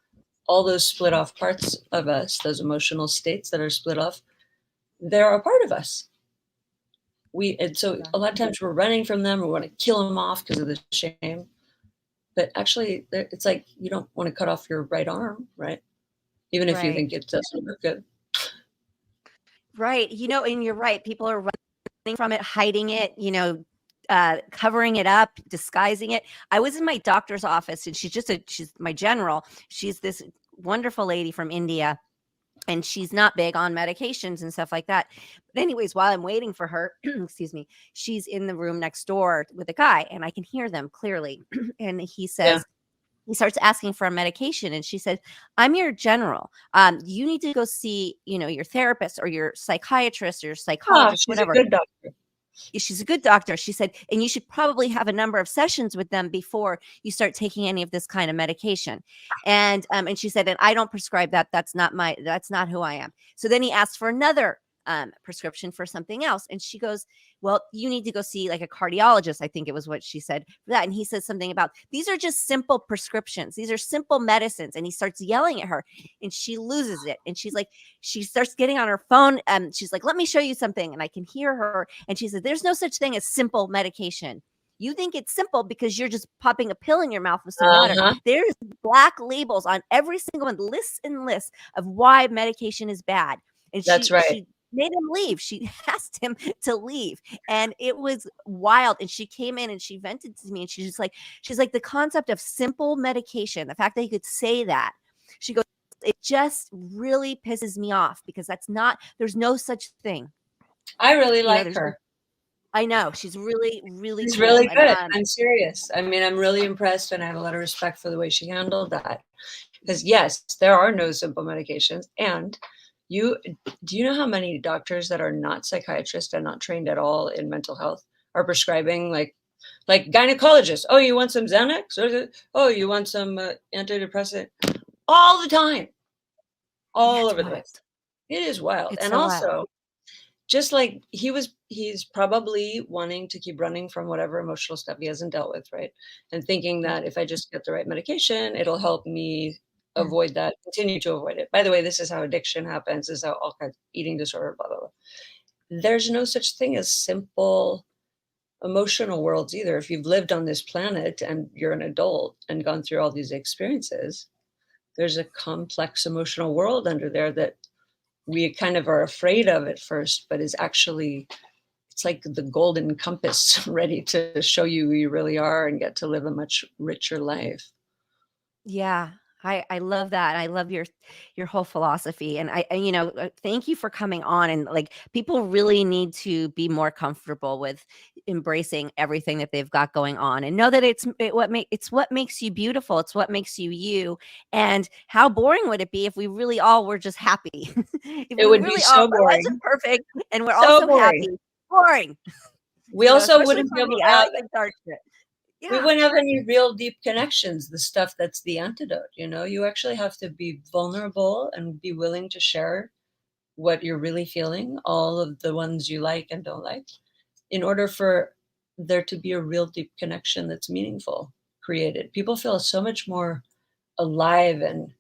all those split off parts of us, those emotional states that are split off, they're a part of us. And so a lot of times we're running from them, or we want to kill them off because of the shame. But actually, it's like you don't want to cut off your right arm, right? Even if you think it doesn't look good. Right. And you're right. People are running from it, hiding it, covering it up, disguising it. I was in my doctor's office, and she's my general. She's this wonderful lady from India, and she's not big on medications and stuff like that. But anyways, while I'm waiting for her, excuse me, she's in the room next door with a guy, and I can hear them clearly. And he says, he starts asking for a medication, and she said, "I'm your general. You need to go see, your therapist or your psychiatrist or your psychologist, she's whatever." a good doctor. She's a good doctor. She said, "And you should probably have a number of sessions with them before you start taking any of this kind of medication." And she said, "And I don't prescribe that. That's not who I am." So then he asked for another prescription for something else. And she goes, "Well, you need to go see like a cardiologist." I think it was what she said for that. And he says something about, "These are just simple prescriptions. These are simple medicines." And he starts yelling at her, and she loses it. And she starts getting on her phone. She's like, "Let me show you something." And I can hear her. And she said, "There's no such thing as simple medication. You think it's simple because you're just popping a pill in your mouth with some water. There's black labels on every single one, lists and lists of why medication is bad." And That's right. She made him leave. She asked him to leave, and it was wild. And she came in and she vented to me, and she's like, "The concept of simple medication, the fact that he could say that," she goes, "it just really pisses me off, because there's no such thing." I really like her. I know, she's really, really She's cool. really good. And, I'm serious. I mean, I'm really impressed, and I have a lot of respect for the way she handled that. Because yes, there are no simple medications. And do you know how many doctors that are not psychiatrists and not trained at all in mental health are prescribing like gynecologists? "Oh, you want some Xanax? Oh, you want some antidepressant?" All the time, all over the place. It is wild. It's And so also, wild. just like he's probably wanting to keep running from whatever emotional stuff he hasn't dealt with, right? And thinking that if I just get the right medication, it'll help me avoid that, continue to avoid it. By the way, this is how addiction happens, this is how all kinds of eating disorder, blah, blah, blah. There's no such thing as simple emotional worlds either. If you've lived on this planet and you're an adult and gone through all these experiences, there's a complex emotional world under there that we kind of are afraid of at first, but is actually, it's like the golden compass ready to show you who you really are and get to live a much richer life. Yeah, I love that. I love your whole philosophy. And thank you for coming on. And like, people really need to be more comfortable with embracing everything that they've got going on, and know that it's what makes you beautiful. It's what makes you you. And how boring would it be if we really all were just happy? If It would be so boring. Wasn't perfect, and we're So also boring. happy. Boring. We also especially wouldn't for be able me. to I have, like the dark shit. we Yeah. wouldn't have any real deep connections, the stuff that's the antidote. You actually have to be vulnerable and be willing to share what you're really feeling, all of the ones you like and don't like, in order for there to be a real deep connection that's meaningful created. People feel so much more alive and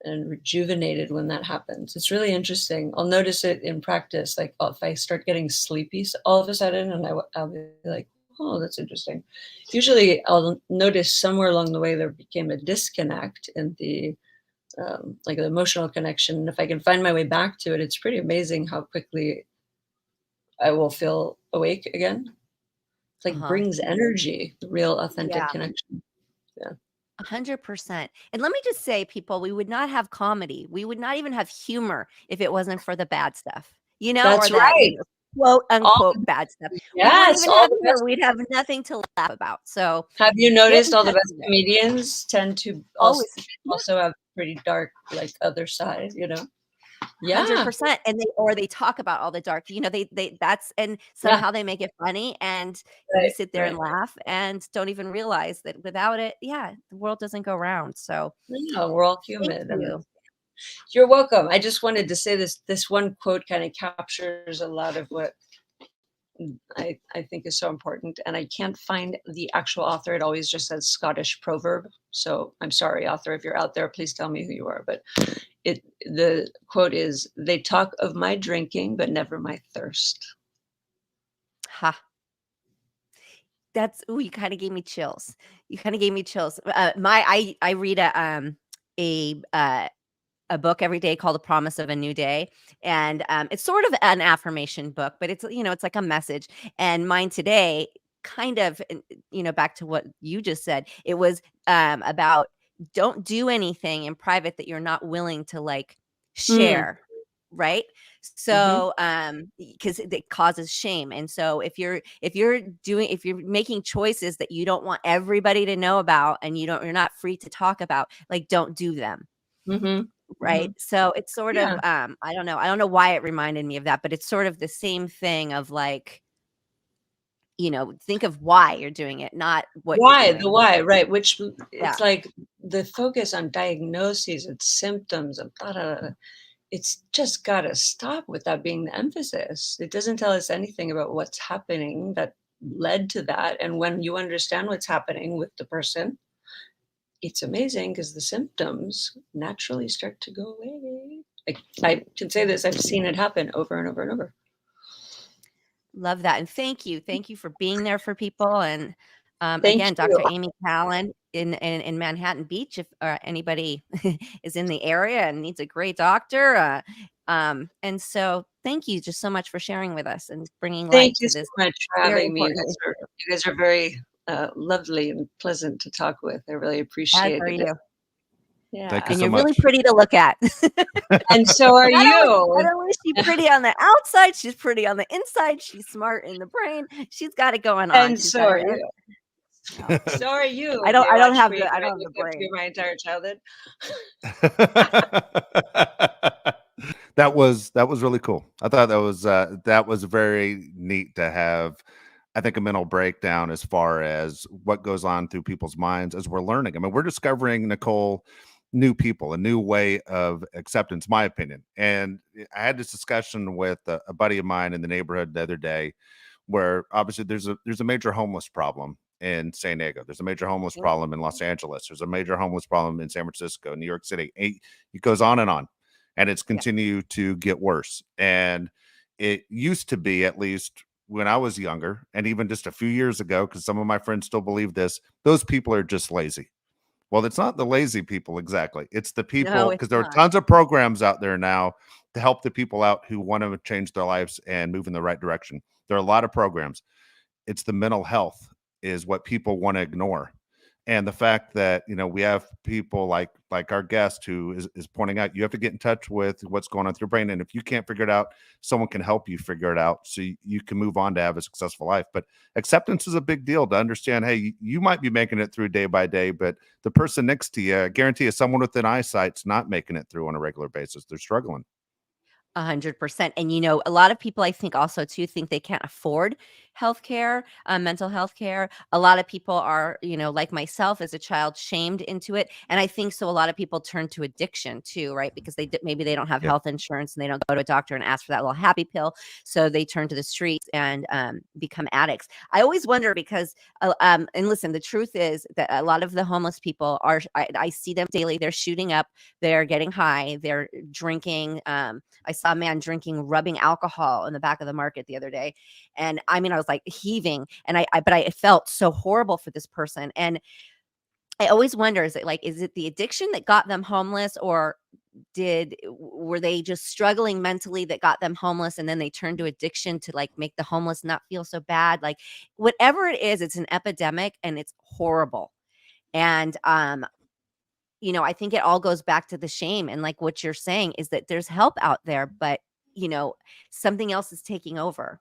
rejuvenated when that happens. It's really interesting. I'll notice it in practice. Like if I start getting sleepy all of a sudden, and I'll be like, "Oh, that's interesting." Usually I'll notice somewhere along the way there became a disconnect in the like the emotional connection. And if I can find my way back to it, it's pretty amazing how quickly I will feel awake again. It's like brings energy, the real authentic connection. Yeah. 100%. And let me just say, people, we would not have comedy. We would not even have humor if it wasn't for the bad stuff, That's or that right. Quote All unquote bad stuff. We wouldn't Yes, even all have the humor. best. We'd have nothing to laugh about. So Have you get noticed in all the touch best with us. comedians tend to Always. also have pretty dark, like other side, Yeah. 100%. And they talk about all the dark, and somehow they make it funny, and we Right, sit there and right. laugh and don't even realize that without it, the world doesn't go round. So No, we're all thank human. you. You're welcome. I just wanted to say this one quote kind of captures a lot of what I think is so important. And I can't find the actual author. It always just says Scottish proverb. So I'm sorry, author, if you're out there, please tell me who you are. But the quote is, "They talk of my drinking, but never my thirst." Ha. That's, ooh, you kind of gave me chills. You kind of gave me chills. I read a book every day called The Promise of a New Day. And it's sort of an affirmation book, but it's, it's like a message. And mine today, kind of, back to what you just said, it was about don't do anything in private that you're not willing to like Mm, share. Right. mhm, So, because it causes shame. And so if you're making choices that you don't want everybody to know about and you're not free to talk about, like, don't do them. mhm, Right? mhm. So it's sort of, Yeah. I don't know. I don't know why it reminded me of that, but it's sort of the same thing of like, think of why you're doing it, not what you're Why? The doing. why, right? Yeah. It's like the focus on diagnoses and symptoms and blah, blah, blah. It's just got to stop with that being the emphasis. It doesn't tell us anything about what's happening that led to that. And when you understand what's happening with the person, it's amazing because the symptoms naturally start to go away. I can say this, I've seen it happen over and over and over. Love that. And thank you. Thank you for being there for people. And Thank again, you. Dr. Amie Callon in Manhattan Beach, if anybody is in the area and needs a great doctor. And so thank you just so much for sharing with us and bringing Thank light you to so this much for very having me. important issue. You guys are very lovely and pleasant to talk with. I really As are appreciated it. you. Thank you Yeah. And so you're really much. pretty to look at. And so are Not you. only is she pretty on the outside, she's pretty on the inside. She's smart in the brain. She's got it going on. And She's so got are it. you. Oh, So are you. I Do don't. you I don't watch have me the. I when I don't have the looked up to you brain. my entire childhood? That was really cool. I thought that was very neat to have, I think, a mental breakdown as far as what goes on through people's minds as we're learning. I mean, we're discovering, Nicole, new people, a new way of acceptance, my opinion. And I had this discussion with a buddy of mine in the neighborhood the other day, where obviously there's a major homeless problem in San Diego. There's a major homeless Yep. problem in Los Angeles. There's a major homeless problem in San Francisco, New York City. It goes on, and it's Yeah. continued to get worse. And it used to be, at least when I was younger, and even just a few years ago, because some of my friends still believe this, those people are just lazy. Well, it's not the lazy people exactly. It's the No, people, it's because there are not. tons of programs out there now to help the people out who want to change their lives and move in the right direction. There are a lot of programs. It's the mental health is what people want to ignore. And the fact that, we have people like our guest who is pointing out, you have to get in touch with what's going on with your brain. And if you can't figure it out, someone can help you figure it out so you can move on to have a successful life. But acceptance is a big deal to understand. Hey, you might be making it through day by day, but the person next to you, I guarantee you, someone within eyesight's not making it through on a regular basis. They're struggling. 100%. And a lot of people, I think, also too, think they can't afford healthcare, mental health care. A lot of people are, like myself as a child, shamed into it. And I think so a lot of people turn to addiction too, right? Because maybe they don't have Yeah. health insurance and they don't go to a doctor and ask for that little happy pill. So they turn to the streets and become addicts. I always wonder because, and listen, the truth is that a lot of the homeless people I see them daily. They're shooting up, they're getting high, they're drinking. I saw a man rubbing alcohol in the back of the market the other day. And I mean, I was like heaving, and but I felt so horrible for this person. And I always wonder, is it the addiction that got them homeless, or were they just struggling mentally that got them homeless, and then they turned to addiction to like make the homeless not feel so bad? Like, whatever it is, it's an epidemic and it's horrible. And I think it all goes back to the shame. And like what you're saying is that there's help out there, but something else is taking over.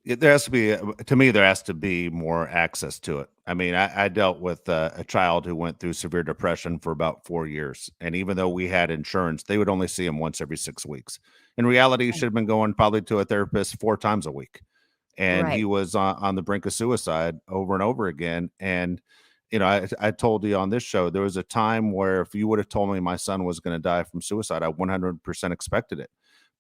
There has to be, to me, there has to be more access to it. I mean, I dealt with a child who went through severe depression for about 4 years. And even though we had insurance, they would only see him once every 6 weeks. In reality, he should have been going probably to a therapist 4 times a week. And he Right. was on the brink of suicide over and over again. And, I told you on this show, there was a time where if you would have told me my son was going to die from suicide, I 100% expected it.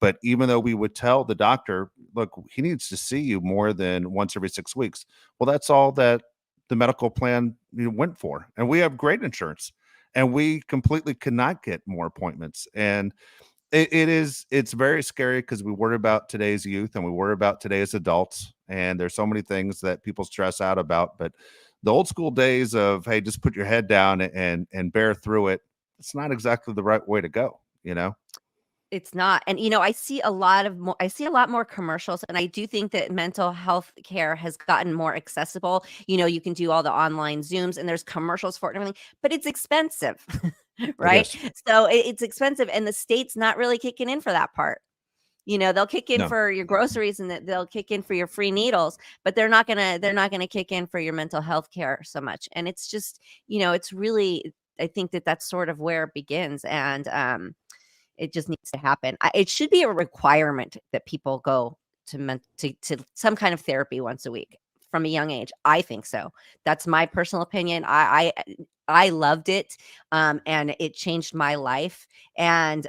But even though we would tell the doctor, look, he needs to see you more than once every 6 weeks. Well, that's all that the medical plan went for. And we have great insurance, and we completely could not get more appointments. And it's very scary because we worry about today's youth and we worry about today's adults. And there's so many things that people stress out about. But the old school days of, hey, just put your head down and bear through it, it's not exactly the right way to go, It's not. And I see a lot more commercials, and I do think that mental health care has gotten more accessible. You can do all the online Zooms and there's commercials for it and everything, but it's expensive. Right? is. So it's expensive, and the state's not really kicking in for that part. They'll kick in No. for your groceries and they'll kick in for your free needles, but they're not gonna kick in for your mental health care so much. And it's just, it's really, I think that that's sort of where it begins. And it just needs to happen. It should be a requirement that people go to some kind of therapy once a week from a young age. I think so. That's my personal opinion. I loved it, and it changed my life. And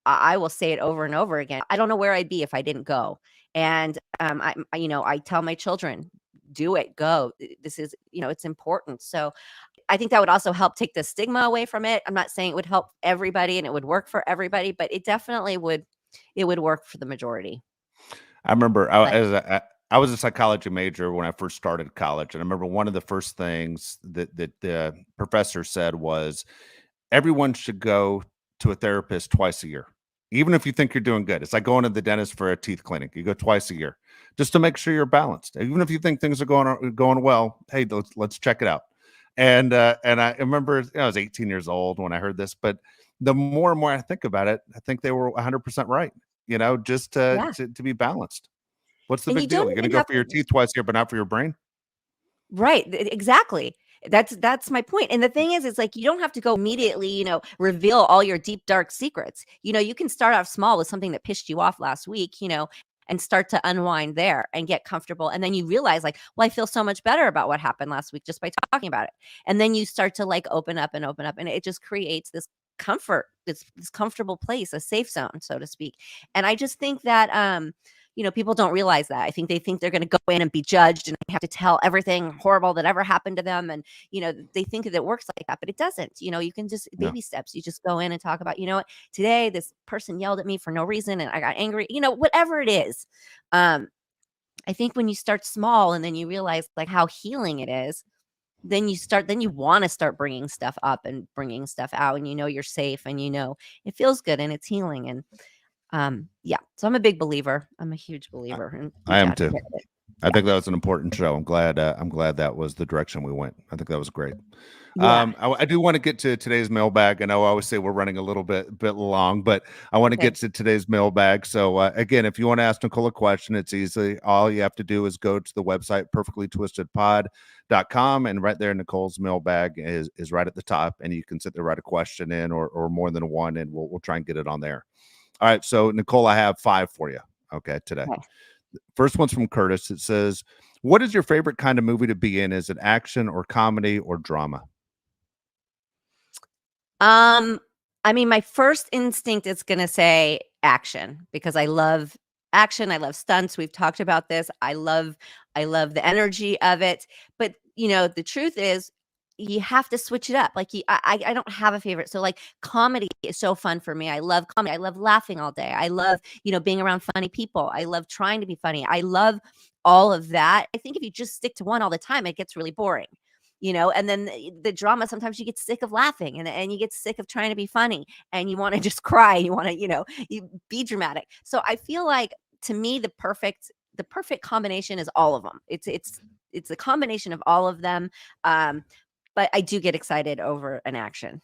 I will say it over and over again. I don't know where I'd be if I didn't go. And I tell my children, do it, go. This is, it's important. So I think that would also help take the stigma away from it. I'm not saying it would help everybody and it would work for everybody, but it definitely would. It would work for the majority. I remember But I was a psychology major when I first started college. And I remember one of the first things that the professor said was everyone should go to a therapist twice a year. Even if you think you're doing good. It's like going to the dentist for a teeth cleaning. You go twice a year just to make sure you're balanced. Even if you think things are going well, hey, let's check it out. And I remember I was 18 years old when I heard this, but the more and more I think about it, I think they were 100% right. Just yeah, to be balanced. What's the and you big deal? don't You're going to even go have for your to. teeth twice a year, but not for your brain? Right, exactly. That's my point. And the thing is, it's like you don't have to go immediately, reveal all your deep dark secrets. You can start off small with something that pissed you off last week, and start to unwind there and get comfortable. And then you realize, like, well, I feel so much better about what happened last week just by talking about it. And then you start to like open up, and it just creates this comfort, this comfortable place, a safe zone, so to speak. And I just think that people don't realize that. I think they think they're going to go in and be judged and have to tell everything horrible that ever happened to them. And, they think that it works like that, but it doesn't. You can just No. baby steps. You just go in and talk about, what, today this person yelled at me for no reason and I got angry, whatever it is. I think when you start small and then you realize like how healing it is, then you want to start bringing stuff up and bringing stuff out, and you're safe, and it feels good and it's healing. And yeah, so I'm a big believer. I'm a huge believer and I huge am too. advocate of it. I think that was an important show. I'm glad that was the direction we went. I think that was great. Yeah. I do want to get to today's mailbag. I know I always say we're running a little bit long, but I want to Okay. get to today's mailbag. So again, if you want to ask Nicole a question, it's easy. All you have to do is go to the website perfectlytwistedpod.com, and right there Nicole's mailbag is right at the top, and you can sit there, write a question in or more than one, and we'll try and get it on there. All right, so Nicole, I have 5 for you. Okay, today. Okay. First one's from Curtis. It says, what is your favorite kind of movie to be in? Is it action or comedy or drama? I mean, my first instinct is going to say action because I love action. I love stunts. We've talked about this. I love the energy of it. But the truth is, you have to switch it up. Like I don't have a favorite. So like comedy is so fun for me. I love comedy. I love laughing all day. I love being around funny people. I love trying to be funny. I love all of that. I think if you just stick to one all the time, it gets really boring. And then the drama, sometimes you get sick of laughing and you get sick of trying to be funny and you want to just cry. You want to, you be dramatic. So I feel like to me, the perfect combination is all of them. It's a combination of all of them. But I do get excited over an action.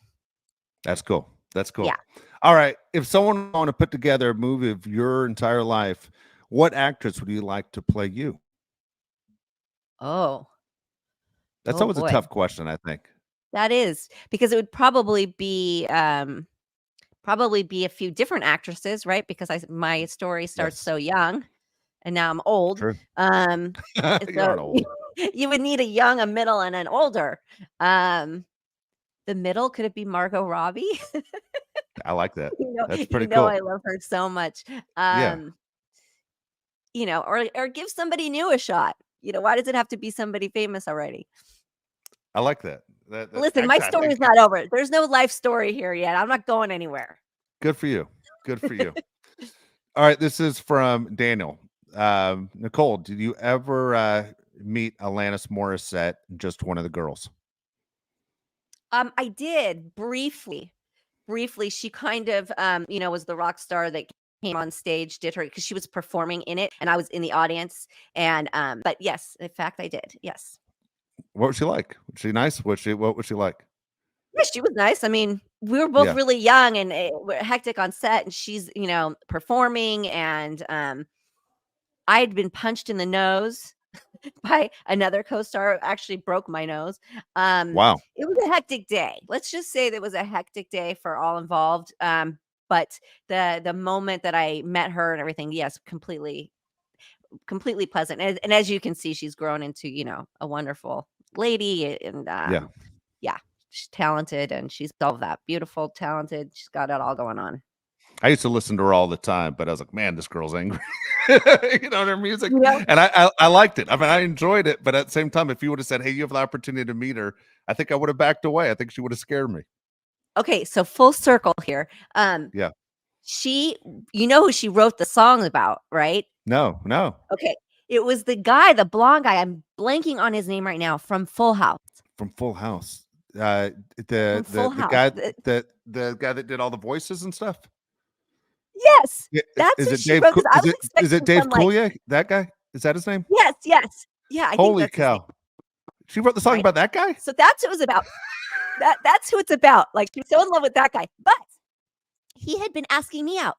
That's cool. That's cool. Yeah. All right. If someone want to put together a movie of your entire life, what actress would you like to play you? Oh, That's oh always a boy. tough question, I think. That is because it would probably be a few different actresses, right? Because my story starts Yes. so young and now I'm old. True. Um, You aren't so old. you would need a young, a middle, and an older. The middle, could it be Margot Robbie? I like that. That's You pretty know, cool. I love her so much. Yeah, Or give somebody new a shot. Why does it have to be somebody famous already? I like that. That Listen, my I think story's not over. There's no life story here yet. I'm not going anywhere. good for you. Good for you. All right, this is from Daniel. Nicole, did you ever meet Alanis Morissette, just one of the girls? I did briefly. Briefly, she kind of, was the rock star that came on stage, did her because she was performing in it, and I was in the audience. And but yes, in fact, I did. Yes. What was she like? Was she nice? What was she like? Yeah, she was nice. I mean, we were both Yeah. really young and we're hectic on set, and she's, performing, and I had been punched in the nose by another co-star, actually broke my nose. Wow. It was a hectic day. Let's just say that it was a hectic day for all involved. But the moment that I met her and everything, yes, completely pleasant. And as you can see, she's grown into, a wonderful lady, and Yeah. yeah, she's talented, and she's all that beautiful, talented. She's got it all going on. I used to listen to her all the time, but I was like, man, this girl's angry. Her music. You know? And I liked it. I mean, I enjoyed it, but at the same time, if you would have said, hey, you have the opportunity to meet her, I think I would have backed away. I think she would have scared me. Okay, so full circle here. Yeah. She, who she wrote the song about, right? No. Okay. It was the guy, the blonde guy. I'm blanking on his name right now, from Full House. From Full House. From Full The House. guy the guy that did all the voices and stuff. Yes, Yeah, that's is who it she Dave? wrote. Because I was Is it expecting Dave some like, Coulier? That guy? Is that his name? yes, yeah. I think Holy that's his name, cow! She wrote the song right? about that guy. So that's what it was about. That's who it's about. Like, she's so in love with that guy, but he had been asking me out.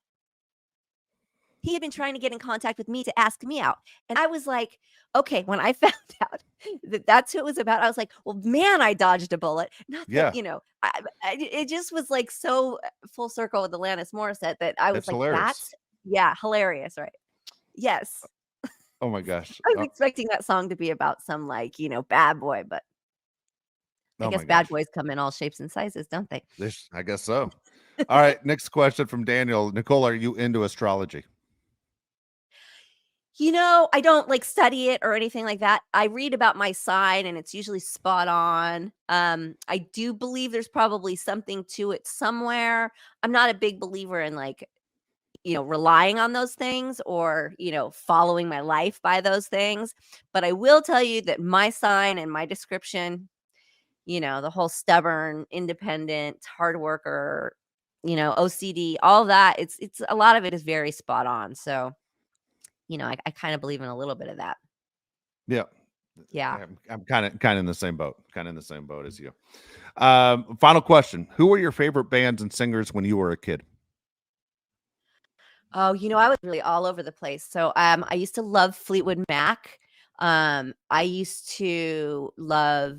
He had been trying to get in contact with me to ask me out. And I was like, okay, when I found out that that's who it was about, I was like, well, man, I dodged a bullet. Not that, Yeah, it just was like so full circle with Alanis Morissette that I was it's like, hilarious. yeah, hilarious, right? Yes. Oh my gosh. I was expecting that song to be about some like, bad boy, but I Oh guess my bad gosh. boys come in all shapes and sizes, don't they? I guess so. All right. Next question from Daniel. Nicole, are you into astrology? I don't like study it or anything like that. I read about my sign and it's usually spot on. I do believe there's probably something to it somewhere. I'm not a big believer in like, relying on those things or, following my life by those things. But I will tell you that my sign and my description, the whole stubborn, independent, hard worker, OCD, all that, it's a lot of it is very spot on. So I kind of believe in a little bit of that. Yeah. Yeah. I'm kind of in the same boat. Kind of in the same boat as you. Final question. Who were your favorite bands and singers when you were a kid? Oh, I was really all over the place. So I used to love Fleetwood Mac. I used to love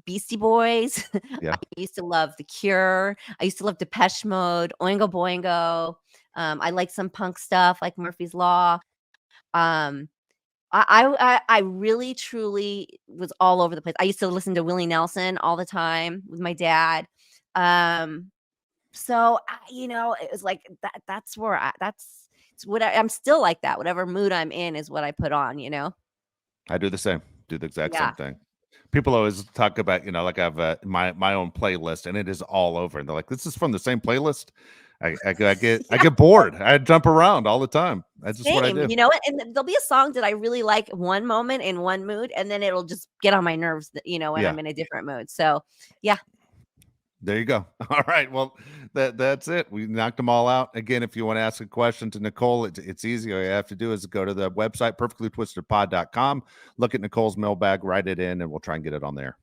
Beastie Boys. Yeah. I used to love The Cure. I used to love Depeche Mode, Oingo Boingo. I like some punk stuff like Murphy's Law. Um, I really truly was all over the place. I used to listen to Willie Nelson all the time with my dad. So it was like that. That's where it's what I'm still like that. Whatever mood I'm in is what I put on. I do the same. Do the exact Yeah. same thing. People always talk about, like I have my own playlist and it is all over. And they're like, this is from the same playlist. I get bored. I jump around all the time. That's just what I Same, do. and there'll be a song that I really like one moment in one mood, and then it'll just get on my nerves, when Yeah. I'm in a different mood. So, yeah. There you go. All right. Well, that's it. We knocked them all out. Again, if you want to ask a question to Nicole, it's easy. All you have to do is go to the website, perfectlytwistedpod.com, look at Nicole's mailbag, write it in, and we'll try and get it on there.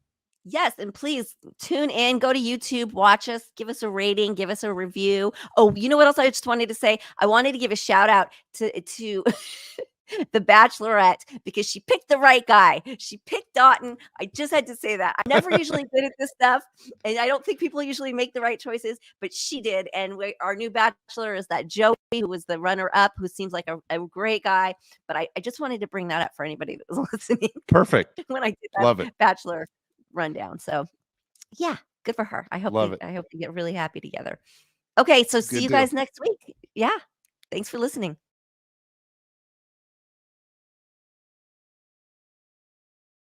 Yes, and please tune in, go to YouTube, watch us, give us a rating, give us a review. Oh, you know what else I just wanted to say? I wanted to give a shout out to the Bachelorette because she picked the right guy. She picked Dotun. I just had to say that. I'm never usually good at this stuff, and I don't think people usually make the right choices, but she did. And our new Bachelor is that Joey, who was the runner-up, who seems like a great guy. But I just wanted to bring that up for anybody that was listening. Perfect. When I did that Love it. Bachelor rundown. So, yeah, Good for her. I hope Love it. I hope you get really happy together. Okay, so see Good you deal. guys next week. Yeah. Thanks for listening.